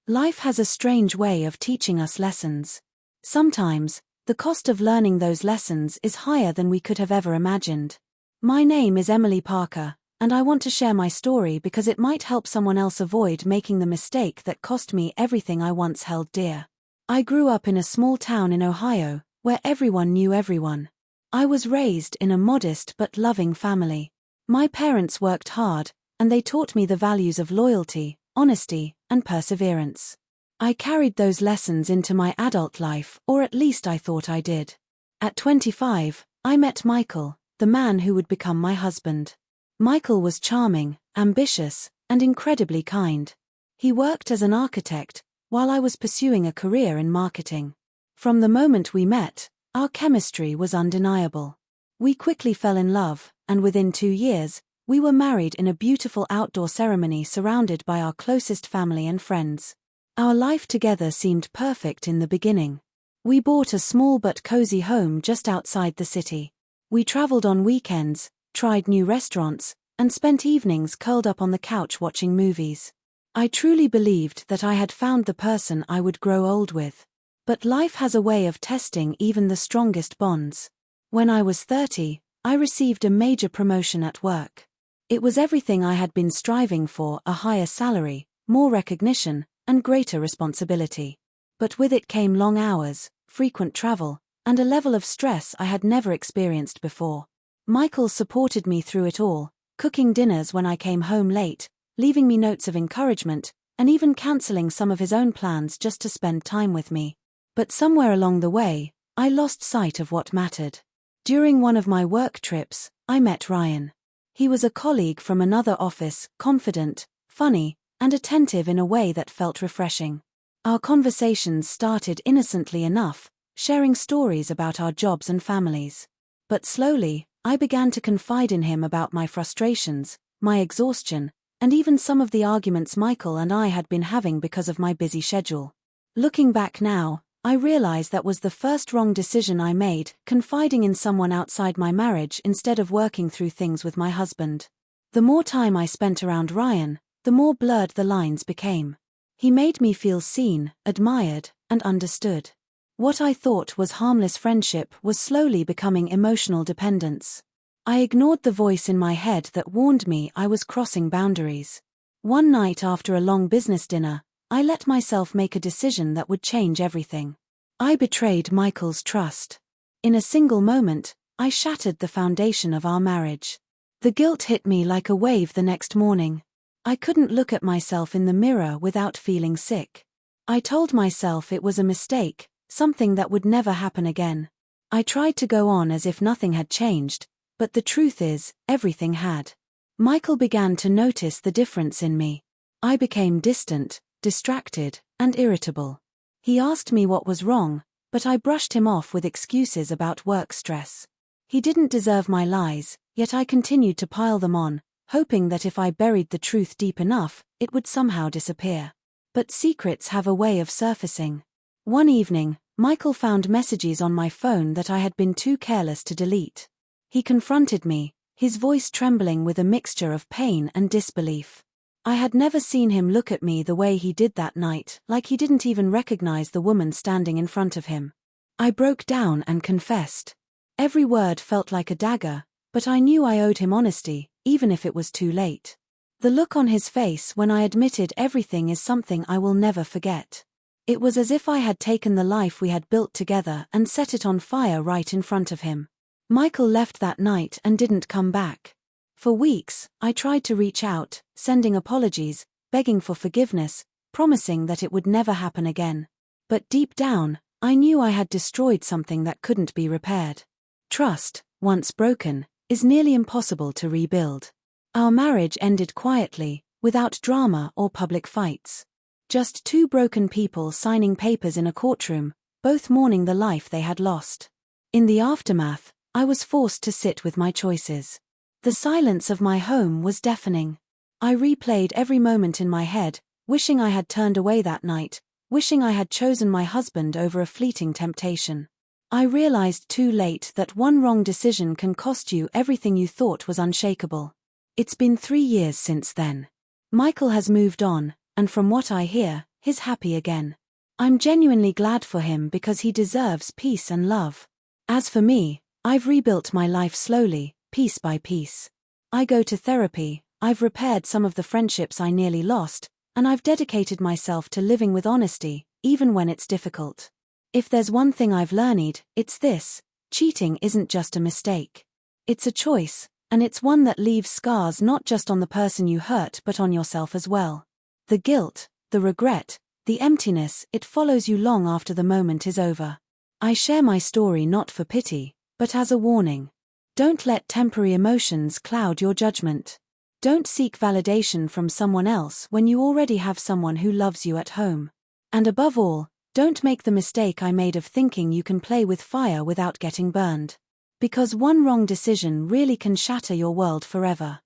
Life has a strange way of teaching us lessons. Sometimes, the cost of learning those lessons is higher than we could have ever imagined. My name is Emily Parker, and I want to share my story because it might help someone else avoid making the mistake that cost me everything I once held dear. I grew up in a small town in Ohio, where everyone knew everyone. I was raised in a modest but loving family. My parents worked hard, and they taught me the values of loyalty, honesty, and perseverance. I carried those lessons into my adult life, or at least I thought I did. At 25, I met Michael, the man who would become my husband. Michael was charming, ambitious, and incredibly kind. He worked as an architect, while I was pursuing a career in marketing. From the moment we met, our chemistry was undeniable. We quickly fell in love, and within 2 years, we were married in a beautiful outdoor ceremony surrounded by our closest family and friends. Our life together seemed perfect in the beginning. We bought a small but cozy home just outside the city. We traveled on weekends, tried new restaurants, and spent evenings curled up on the couch watching movies. I truly believed that I had found the person I would grow old with. But life has a way of testing even the strongest bonds. When I was 30, I received a major promotion at work. It was everything I had been striving for: a higher salary, more recognition, and greater responsibility. But with it came long hours, frequent travel, and a level of stress I had never experienced before. Michael supported me through it all, cooking dinners when I came home late, leaving me notes of encouragement, and even cancelling some of his own plans just to spend time with me. But somewhere along the way, I lost sight of what mattered. During one of my work trips, I met Ryan. He was a colleague from another office, confident, funny, and attentive in a way that felt refreshing. Our conversations started innocently enough, sharing stories about our jobs and families. But slowly, I began to confide in him about my frustrations, my exhaustion, and even some of the arguments Michael and I had been having because of my busy schedule. Looking back now, I realize that was the first wrong decision I made, confiding in someone outside my marriage instead of working through things with my husband. The more time I spent around Ryan, the more blurred the lines became. He made me feel seen, admired, and understood. What I thought was harmless friendship was slowly becoming emotional dependence. I ignored the voice in my head that warned me I was crossing boundaries. One night after a long business dinner, I let myself make a decision that would change everything. I betrayed Michael's trust. In a single moment, I shattered the foundation of our marriage. The guilt hit me like a wave the next morning. I couldn't look at myself in the mirror without feeling sick. I told myself it was a mistake, something that would never happen again. I tried to go on as if nothing had changed, but the truth is, everything had. Michael began to notice the difference in me. I became distant, distracted, and irritable. He asked me what was wrong, but I brushed him off with excuses about work stress. He didn't deserve my lies, yet I continued to pile them on, hoping that if I buried the truth deep enough, it would somehow disappear. But secrets have a way of surfacing. One evening, Michael found messages on my phone that I had been too careless to delete. He confronted me, his voice trembling with a mixture of pain and disbelief. I had never seen him look at me the way he did that night, like he didn't even recognize the woman standing in front of him. I broke down and confessed. Every word felt like a dagger, but I knew I owed him honesty, even if it was too late. The look on his face when I admitted everything is something I will never forget. It was as if I had taken the life we had built together and set it on fire right in front of him. Michael left that night and didn't come back. For weeks, I tried to reach out, sending apologies, begging for forgiveness, promising that it would never happen again. But deep down, I knew I had destroyed something that couldn't be repaired. Trust, once broken, is nearly impossible to rebuild. Our marriage ended quietly, without drama or public fights. Just two broken people signing papers in a courtroom, both mourning the life they had lost. In the aftermath, I was forced to sit with my choices. The silence of my home was deafening. I replayed every moment in my head, wishing I had turned away that night, wishing I had chosen my husband over a fleeting temptation. I realized too late that one wrong decision can cost you everything you thought was unshakable. It's been 3 years since then. Michael has moved on, and from what I hear, he's happy again. I'm genuinely glad for him because he deserves peace and love. As for me, I've rebuilt my life slowly, piece by piece. I go to therapy, I've repaired some of the friendships I nearly lost, and I've dedicated myself to living with honesty, even when it's difficult. If there's one thing I've learned, it's this: cheating isn't just a mistake. It's a choice, and it's one that leaves scars not just on the person you hurt but on yourself as well. The guilt, the regret, the emptiness, it follows you long after the moment is over. I share my story not for pity, but as a warning. Don't let temporary emotions cloud your judgment. Don't seek validation from someone else when you already have someone who loves you at home. And above all, don't make the mistake I made of thinking you can play with fire without getting burned. Because one wrong decision really can shatter your world forever.